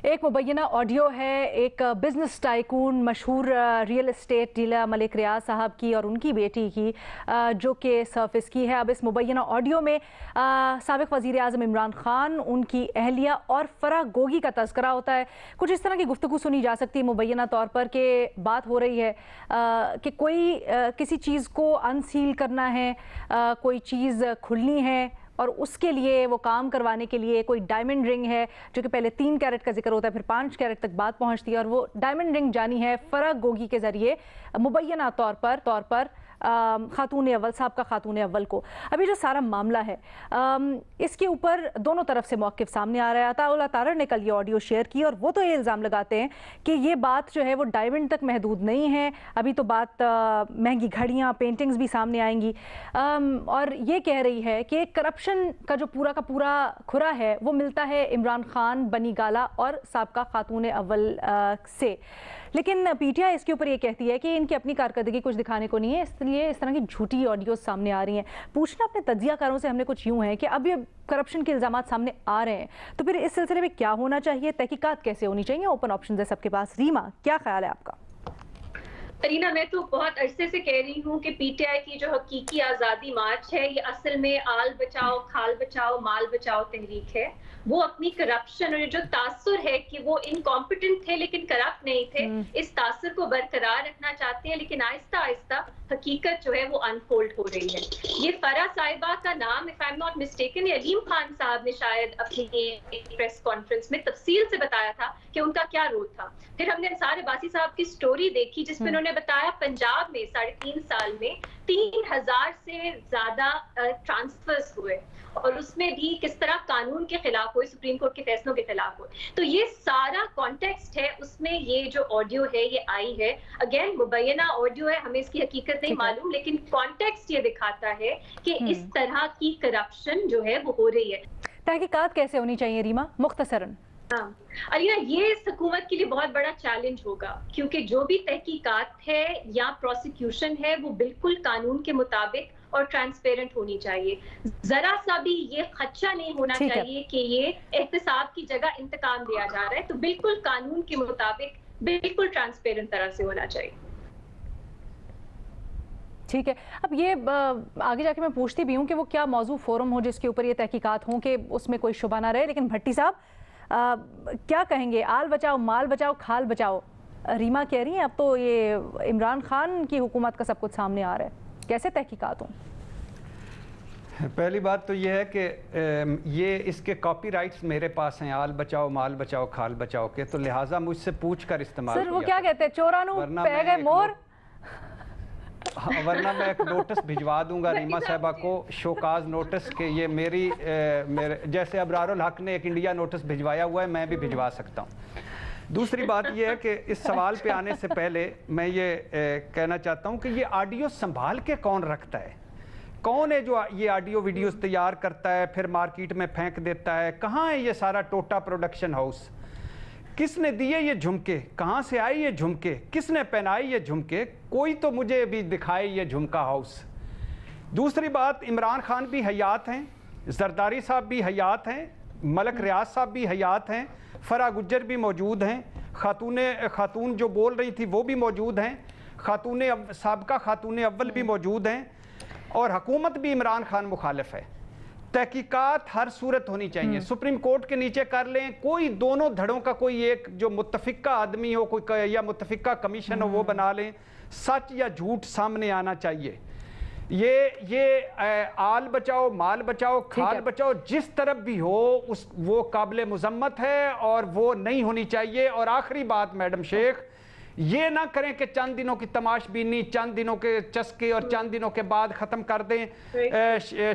Speaker 1: ایک مبینہ آڈیو ہے ایک بزنس ٹائکون مشہور ریئل اسٹیٹ ڈیلر ملک ریاض صاحب کی اور ان کی بیٹی کی جو کہ سرفس کی ہے. اب اس مبینہ آڈیو میں سابق وزیر اعظم عمران خان، ان کی اہلیہ اور فرح گوگی کا تذکرہ ہوتا ہے. کچھ اس طرح کی گفتگو سنی جا سکتی ہے مبینہ طور پر کہ بات ہو رہی ہے کہ کوئی کسی چیز کو انسیل کرنا ہے، کوئی چیز کھلنی ہے اور اس کے لیے وہ کام کروانے کے لیے کوئی ڈائمنڈ رنگ ہے جو کہ پہلے 3 کیرٹ کا ذکر ہوتا ہے، پھر 5 کیرٹ تک بات پہنچتی ہے، اور وہ ڈائمنڈ رنگ جانی ہے فرح گوگی کے ذریعے مبینہ طور پر خاتون اول صاحب کا خاتون اول کو. ابھی جو سارا معاملہ ہے اس کے اوپر دونوں طرف سے موقف سامنے آ رہا ہے. عطا اللہ تارڑ نے کل یہ آڈیو شیئر کی اور وہ تو یہ الزام لگاتے ہیں کہ یہ بات جو ہے وہ ڈائمنڈ تک محدود نہیں ہے، ابھی تو بات مہنگی گھڑیاں، پینٹنگز بھی سامنے آئیں گی، اور یہ کہہ رہی ہے کہ کرپشن کا جو پورا کا پورا کھرا ہے وہ ملتا ہے عمران خان، بنی گالا اور سابقہ خاتون اول سے. لیکن پی ٹی آئی اس کے اوپر یہ کہتی ہے کہ ان کی اپنی کارکردگی کچھ دکھانے کو نہیں ہے، اس لیے اس طرح کی جھوٹی آڈیوز سامنے آ رہی ہیں. پوچھنا اپنے تجزیہ کاروں سے ہم نے کچھ یوں ہے کہ اب یہ کرپشن کے الزامات سامنے آ رہے ہیں تو پھر اس سلسلے میں کیا ہونا چاہیے، تحقیقات کیسے ہونی چاہیے؟ اوپن آپشنز ہے سب کے پاس. ریما کیا خیال ہے آپ کا؟
Speaker 3: ارینا میں تو بہت عرصے سے کہہ رہی ہوں کہ پی ٹی آئی کی جو حقیقی آزادی مارچ ہے یہ اصل میں آل بچاؤ، کھال بچاؤ، مال بچاؤ تحریک ہے. وہ اپنی کرپشن اور جو تاثر ہے کہ وہ انکمپیٹنٹ تھے لیکن کرپٹ نہیں تھے، اس تاثر کو برقرار رکھنا چاہتے ہیں، لیکن آہستہ آہستہ حقیقت جو ہے وہ انفولڈ ہو رہی ہے. یہ فرح صاحبہ کا نام if I'm not mistaken علیم خان صاحب نے شاید اپنی پریس کانفرنس میں تفصیل سے بتایا تھا کہ ان کا کیا رول تھا. پھر ہم نے انصار عباسی صاحب کی سٹوری دیکھی جس میں انہوں نے میں بتایا पंजाब में 3.5 साल में 3000 سے زیادہ ٹرانسفرز ہوئے اور اس میں بھی کس طرح قانون کے خلاف ہوئے, سپریم کورٹ کے فیصلوں کے خلاف ہوئے. تو یہ سارا کانٹیکسٹ ہے, اس میں یہ جو آڈیو ہے یہ آئی ہے. اگین مبینہ آڈیو ہے, ہمیں اس کی حقیقت نہیں معلوم, لیکن کانٹیکسٹ یہ دکھاتا ہے کہ اس طرح کی کرپشن جو ہے وہ ہو رہی ہے.
Speaker 1: تحقیقات کیسے ہونی چاہیے ریما مختصراً؟
Speaker 3: علینا یہ اس حکومت کے لیے بہت بڑا چیلنج ہوگا, کیونکہ جو بھی تحقیقات ہے یا پروسیکیوشن ہے وہ بالکل قانون کے مطابق اور ٹرانسپیرنٹ ہونی چاہیے. ذرا سا بھی یہ خدشہ نہیں ہونا چاہیے کہ یہ احتساب کی جگہ انتقام دیا جا رہا ہے. تو بالکل قانون کے مطابق بالکل ٹرانسپیرنٹ طرح سے ہونا چاہیے.
Speaker 1: ٹھیک ہے, اب یہ آگے جا کے میں پوچھتی بھی ہوں کہ وہ کیا موضوع فورم ہو جس کے اوپر یہ تحقیقات ہوں کہ اس میں کوئی شبہ نہ رہے, لیکن بھٹی صاحب کیا کہیں گے؟ آل بچاؤ, مال بچاؤ, کھال بچاؤ, ریما کہہ رہی ہیں اب تو یہ عمران خان کی حکومت کا سب کچھ سامنے آ رہا ہے, کیسے تحقیقات ہوں؟
Speaker 2: پہلی بات تو یہ ہے کہ یہ اس کے کاپی رائٹس میرے پاس ہیں, آل بچاؤ, مال بچاؤ, کھال بچاؤ کے, تو لہٰذا مجھ سے پوچھ کر استعمال
Speaker 1: سر وہ کیا کہتے ہیں, چورانو پہ گئے مور,
Speaker 2: ورنہ میں ایک نوٹس بھجوا دوں گا ریما صاحبہ کو, شوکاز نوٹس, کہ یہ میری جیسے ابرار الحق نے ایک انڈیا نوٹس بھجوایا ہوا ہے, میں بھی بھجوا سکتا ہوں. دوسری بات یہ ہے کہ اس سوال پہ آنے سے پہلے میں یہ کہنا چاہتا ہوں کہ یہ آڈیو سنبھال کے کون رکھتا ہے؟ کون ہے جو یہ آڈیو ویڈیوز تیار کرتا ہے پھر مارکیٹ میں پھینک دیتا ہے؟ کہاں ہے یہ سارا ٹوٹا پروڈکشن ہاؤس؟ کس نے دیے یہ جھمکے؟ کہاں سے آئی یہ جھمکے؟ کس نے پہنائی یہ جھمکے؟ کوئی تو مجھے بھی دکھائے یہ جھمکا ہاؤس. دوسری بات, عمران خان بھی حیات ہیں, زرداری صاحب بھی حیات ہیں, ملک ریاض صاحب بھی حیات ہیں, فرا گجر بھی موجود ہیں, خاتون جو بول رہی تھی وہ بھی موجود ہیں, سابقہ خاتون اول بھی موجود ہیں, اور حکومت بھی عمران خان مخالف ہے. تحقیقات ہر صورت ہونی چاہیے, سپریم کورٹ کے نیچے کر لیں, کوئی دونوں دھڑوں کا کوئی ایک جو متفقہ آدمی ہو کوئی یا متفقہ کمیشن ہو وہ بنا لیں, سچ یا جھوٹ سامنے آنا چاہیے. یہ آل بچاؤ, مال بچاؤ, کھال بچاؤ, جس طرف بھی ہو وہ قابل مذمت ہے اور وہ نہیں ہونی چاہیے. اور آخری بات میڈم شیخ, یہ نہ کریں کہ چند دنوں کی تماش بینی, چند دنوں کے چسکے اور چند دنوں کے بعد ختم کر دیں.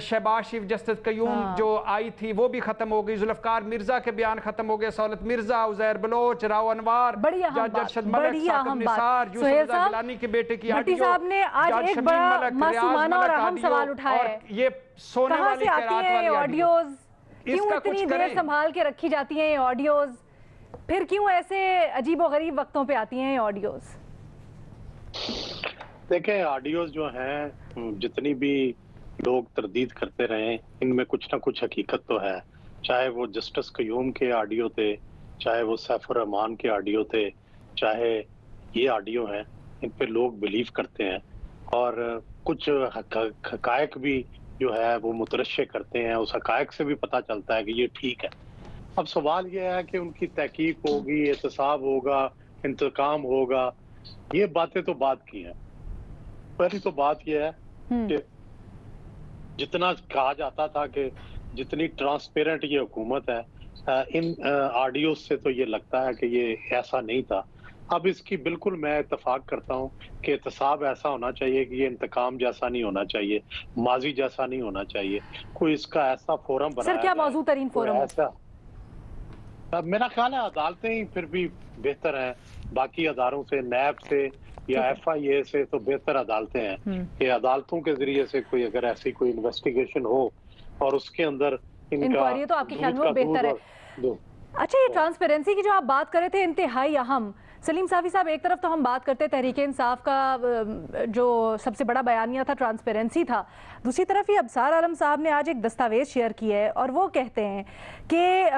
Speaker 2: شہباز شریف جسٹس قیوم جو آئی تھی وہ بھی ختم ہو گئی, ذوالفقار مرزا کے بیان ختم ہو گئے, سہولت مرزا, عزیر بلوچ, راؤ انوار, جج ارشد ملک, ثاقب نثار, یوسف رضا گیلانی کے بیٹے کی آڈیو, جج شمیم ملک, ریاض ملک آڈیو, اور یہ سونے والی کیرات والی آڈیوز,
Speaker 1: کیوں اتنی دیر سنبھال کے رکھی جاتی ہیں یہ آڈیوز؟ پھر کیوں ایسے عجیب و غریب وقتوں پہ آتی ہیں آڈیوز؟
Speaker 4: دیکھیں آڈیوز جو ہیں جتنی بھی لوگ تردید کرتے رہے ان میں کچھ نہ کچھ حقیقت تو ہے. چاہے وہ جسٹس قیوم کے آڈیو تھے, چاہے وہ سیف الرحمان کے آڈیو تھے, چاہے یہ آڈیو ہیں, ان پہ لوگ بلیو کرتے ہیں اور کچھ حقائق بھی جو ہے وہ مترشح کرتے ہیں. اس حقائق سے بھی پتہ چلتا ہے کہ یہ ٹھیک ہے. اب سوال یہ ہے کہ ان کی تحقیق ہوگی, احتساب ہوگا, انتقام ہوگا, یہ باتیں تو بات کی ہیں. پہلی تو بات یہ ہے کہ جتنا کہا جاتا تھا کہ جتنی ٹرانسپیرنٹ یہ حکومت ہے, ان آڈیوز سے تو یہ لگتا ہے کہ یہ ایسا نہیں تھا. اب اس کی بالکل میں اتفاق کرتا ہوں کہ احتساب ایسا ہونا چاہیے کہ یہ انتقام جیسا نہیں ہونا چاہیے, ماضی جیسا نہیں ہونا چاہیے. کوئی اس کا ایسا فورم بنایا
Speaker 1: سر, کیا موضوع ترین فورم
Speaker 4: ایسا, میرا خیال ہے عدالتیں ہی پھر بھی بہتر ہیں باقی اداروں سے. نیب سے یا ایف آئی اے سے تو بہتر عدالتیں ہیں کہ عدالتوں کے ذریعے سے کوئی اگر ایسی کوئی انویسٹیگیشن ہو اور اس کے اندر
Speaker 1: انکوائری, تو آپ کے خیال میں بہتر ہے. اچھا, یہ ٹرانسپیرنسی کی جو آپ بات کر رہے تھے انتہائی اہم. سلیم صافی صاحب, ایک طرف تو ہم بات کرتے تحریک انصاف کا جو سب سے بڑا بیانیہ تھا ٹرانسپیرنسی تھا, دوسری طرف یہ ابصار عالم صاحب نے آج ایک دستاویز شیئر کی ہے اور وہ کہتے ہیں کہ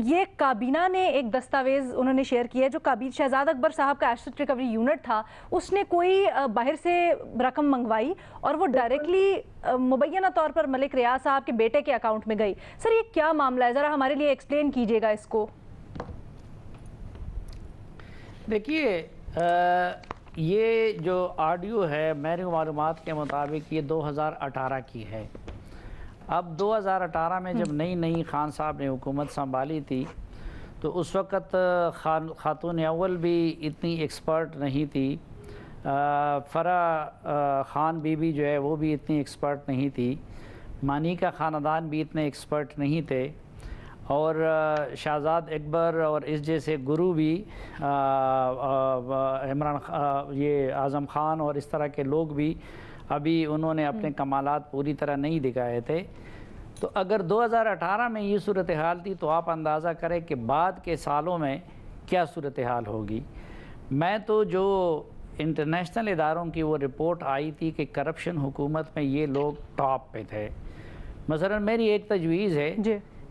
Speaker 1: یہ کابینہ نے ایک دستاویز انہوں نے شیئر کی ہے جو شہزاد اکبر صاحب کا ایسٹ ریکوری یونٹ تھا, اس نے کوئی باہر سے رقم منگوائی اور وہ ڈائریکٹلی مبینہ طور پر ملک ریاض صاحب کے بیٹے کے اکاؤنٹ میں گئی. سر یہ کیا معاملہ ہے, ذرا ہمارے لیے ایکسپلین کیجیے گا اس کو.
Speaker 5: دیکھیے یہ جو آڈیو ہے میری معلومات کے مطابق یہ 2018 کی ہے. اب 2018 میں جب نئی خان صاحب نے حکومت سنبھالی تھی تو اس وقت خاتون اول بھی اتنی ایکسپرٹ نہیں تھی, فرح خان بی بی جو ہے وہ بھی اتنی ایکسپرٹ نہیں تھی، مانی کا خاندان بھی اتنے ایکسپرٹ نہیں تھے، اور شہزاد اکبر اور اس جیسے گرو بھی یہ اعظم خان اور اس طرح کے لوگ بھی ابھی انہوں نے اپنے کمالات پوری طرح نہیں دکھائے تھے۔ تو اگر 2018 میں یہ صورتحال تھی تو آپ اندازہ کریں کہ بعد کے سالوں میں کیا صورتحال ہوگی۔ میں تو جو انٹرنیشنل اداروں کی وہ رپورٹ آئی تھی کہ کرپشن حکومت میں یہ لوگ ٹاپ پہ تھے، مثلا میری ایک تجویز ہے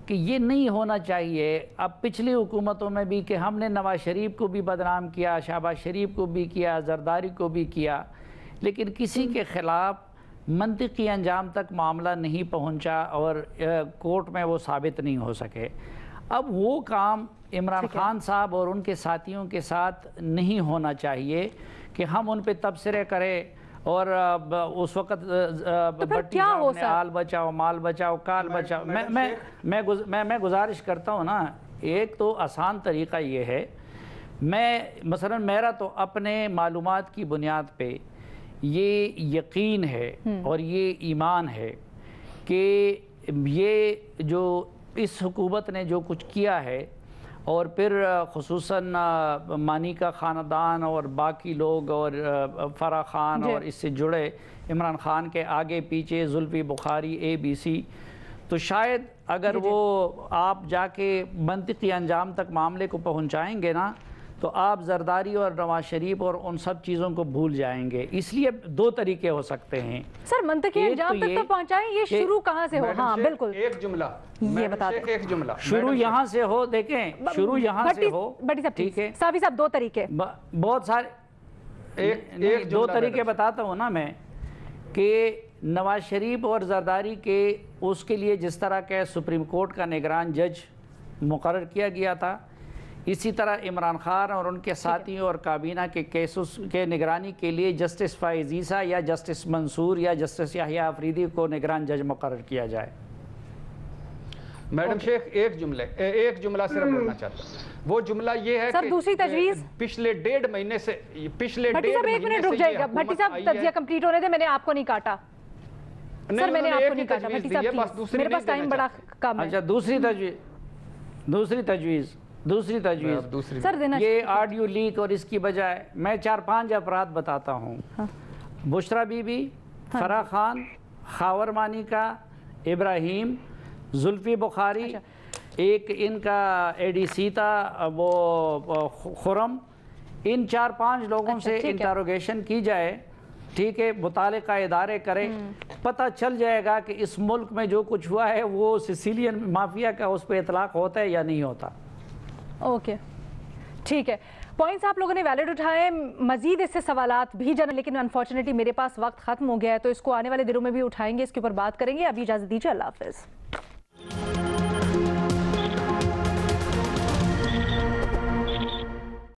Speaker 5: کہ یہ نہیں ہونا چاہیے۔ اب پچھلی حکومتوں میں بھی کہ ہم نے نواز شریف کو بھی بدنام کیا، شہباز شریف کو بھی کیا، زرداری کو بھی کیا، لیکن کسی کے خلاف منطقی انجام تک معاملہ نہیں پہنچا اور کورٹ میں وہ ثابت نہیں ہو سکے۔ اب وہ کام عمران خان صاحب اور ان کے ساتھیوں کے ساتھ نہیں ہونا چاہیے کہ ہم ان پہ تبصرے کریں اور اس وقت بٹی صاحب نے آل بچاؤ مال بچاؤ کال بچاؤ۔ میں گزارش کرتا ہوں نا، ایک تو آسان طریقہ یہ ہے، مثلا میرا تو اپنے معلومات کی بنیاد پہ یہ یقین ہے اور یہ ایمان ہے کہ یہ جو اس حکومت نے جو کچھ کیا ہے، اور پھر خصوصاً مانی کا خاندان اور باقی لوگ اور فرح خان اور اس سے جڑے عمران خان کے آگے پیچھے زلفی بخاری ABC، تو شاید اگر وہ آپ جا کے منطقی انجام تک معاملے کو پہنچائیں گے نا تو آپ زرداری اور نواز شریف اور ان سب چیزوں کو بھول جائیں گے۔ اس لیے دو طریقے ہو سکتے ہیں۔
Speaker 1: سر منطقی انجام تک تو پہنچائیں، یہ شروع کہاں سے ہو؟ ہاں بالکل،
Speaker 2: ایک جملہ
Speaker 1: یہ بتا دیں،
Speaker 2: ایک جملہ
Speaker 5: شروع یہاں سے ہو، دیکھیں شروع یہاں سے ہو،
Speaker 1: بٹی صاحب
Speaker 5: ٹھیک ہے،
Speaker 1: صافی صاحب دو طریقے،
Speaker 5: بہت سارے دو طریقے بتاتا ہوں نا میں، کہ نواز شریف اور زرداری کے اس کے لیے جس طرح کے سپریم کورٹ کا نگران جج مقرر کیا گیا تھا، اسی طرح عمران خان اور ان کے ساتھیوں اور کابینہ کے کیسز کے نگرانی کے لیے جسٹس فائز عیسیٰ یا جسٹس منصور یا جسٹس یحییٰ آفریدی کو نگران جج مقرر کیا جائے۔
Speaker 2: میڈم شیخ ایک جملہ صرف بولنا چاہتا ہوں، وہ جملہ یہ ہے
Speaker 1: سر دوسری تجویز
Speaker 2: پچھلے 1.5 مہینے سے
Speaker 1: بھٹی صاحب ایک منٹ رک جائے گا، بھٹی صاحب تجزیہ کمپلیٹ ہونے دے، میں نے آپ کو نہیں کاٹا سر، میں نے آپ کو نہیں کاٹا بھٹی صاحب پلیز، میرے پاس ٹائم بڑا کم ہے۔
Speaker 5: اچھا دوسری تجویز یہ آڈیو لیک اور اس کی بجائے میں 4-5 افراد بتاتا ہوں، بشرا بی بی، فرح خان، خاور مانی کا، ابراہیم، زلفی بخاری، ایک ان کا ADC تھا وہ خرم، ان 4-5 لوگوں سے انٹروگیشن کی جائے، ٹھیک ہے، متعلقہ ادارے کرے، پتہ چل جائے گا کہ اس ملک میں جو کچھ ہوا ہے وہ سیسیلین مافیا کا اس پہ اطلاق ہوتا ہے یا نہیں ہوتا۔
Speaker 1: اوکے ٹھیک ہے، پوائنٹس آپ لوگوں نے ویلڈ اٹھائے، مزید اس سے سوالات بھی جانا، لیکن انفارچونیٹلی میرے پاس وقت ختم ہو گیا ہے، تو اس کو آنے والے دنوں میں بھی اٹھائیں گے، اس کے اوپر بات کریں گے۔ ابھی اجازت دیجیے، اللہ حافظ۔